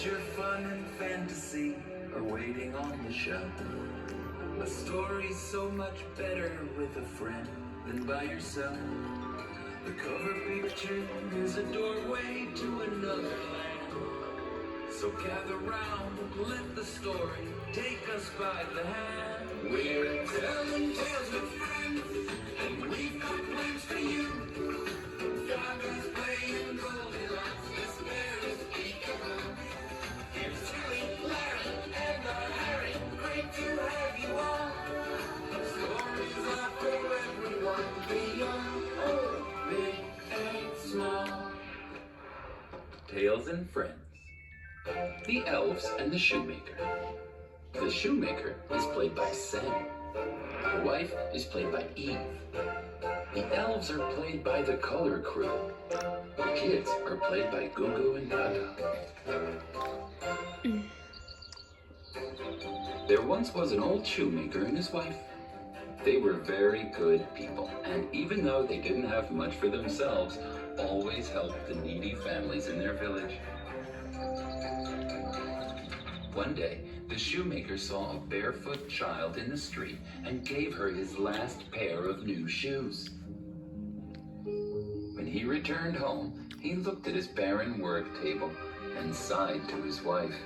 adventure, fun, and fantasy are waiting on the shelf. A story's so much better with a friend than by yourself. The cover picture is a doorway to another land. So gather round, let the story take us by the hand. We're telling tales with friends, and we've got plans for you. Dragons playing Goldilocks, despair is peekaboo. Here's Tilly, Larry, and Harry, great to have you all. Stories are for everyone, beyond old, big and small. Tales and Friends. The Elves and the Shoemaker. The Shoemaker is played by Sam. The wife is played by Eve. The Elves are played by the Color Crew. The kids are played by Gugu and Gaga. There once was an old shoemaker and his wife. They were very good people, and even though they didn't have much for themselves, always helped the needy families in their village. One day, the shoemaker saw a barefoot child in the street and gave her his last pair of new shoes. When he returned home, he looked at his barren work table and sighed to his wife.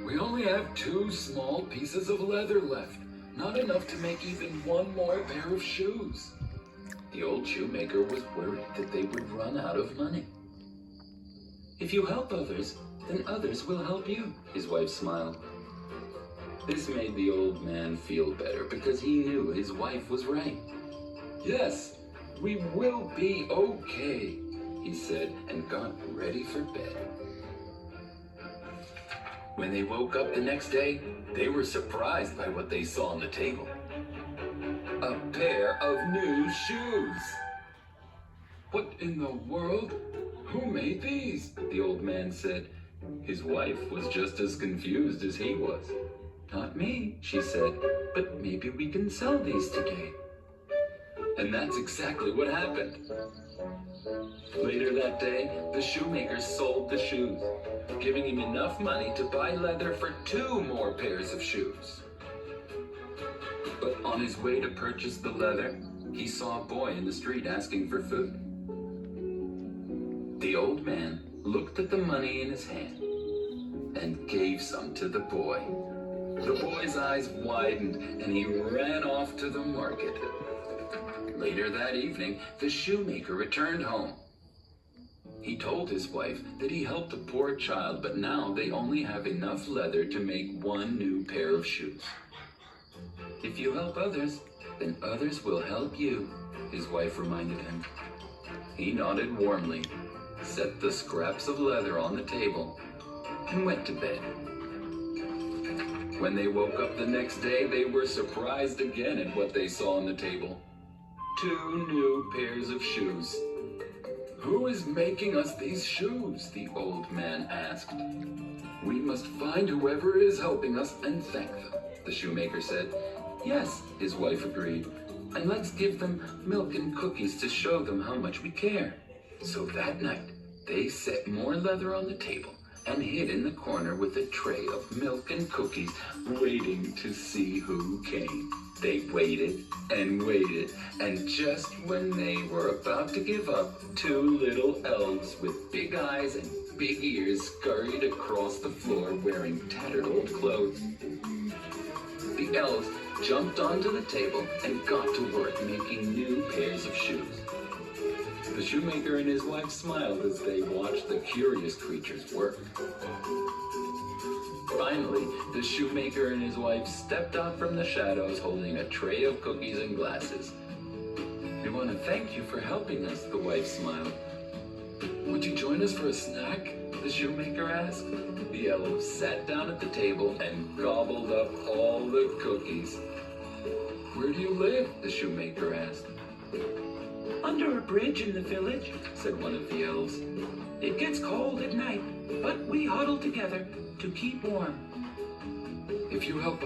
"We only have 2 small pieces of leather left, not enough to make even one more pair of shoes." The old shoemaker was worried that they would run out of money. "If you help others, then others will help you," his wife smiled. This made the old man feel better because he knew his wife was right. "Yes, we will be okay," he said, and got ready for bed. When they woke up the next day, they were surprised by what they saw on the table. A pair of new shoes. "What in the world? Who made these?" the old man said. His wife was just as confused as he was. "Not me," she said, "but maybe we can sell these today." And that's exactly what happened. Later that day, the shoemaker sold the shoes, giving him enough money to buy leather for 2 more pairs of shoes. But on his way to purchase the leather, he saw a boy in the street asking for food. The old man looked at the money in his hand and gave some to the boy. The boy's eyes widened and he ran off to the market. Later that evening, the shoemaker returned home. He told his wife that he helped a poor child, but now they only have enough leather to make 1 new pair of shoes. "If you help others, then others will help you," his wife reminded him. He nodded warmly, set the scraps of leather on the table, and went to bed. When they woke up the next day, they were surprised again at what they saw on the table. 2 new pairs of shoes. "Who is making us these shoes?" the old man asked. "We must find whoever is helping us and thank them," the shoemaker said. "Yes," his wife agreed, "and let's give them milk and cookies to show them how much we care." So that night, they set more leather on the table and hid in the corner with a tray of milk and cookies, waiting to see who came. They waited and waited, and just when they were about to give up, 2 little elves with big eyes and big ears scurried across the floor wearing tattered old clothes. The elves jumped onto the table and got to work making new pairs of shoes. The shoemaker and his wife smiled as they watched the curious creatures work. Finally, the shoemaker and his wife stepped out from the shadows holding a tray of cookies and glasses. "We want to thank you for helping us," the wife smiled. "Would you join us for a snack?" the shoemaker asked. The elves sat down at the table and gobbled up all the cookies. "Where do you live?" the shoemaker asked. "Under a bridge in the village," said one of the elves. "It gets cold at night, but we huddle together to keep warm." "If you help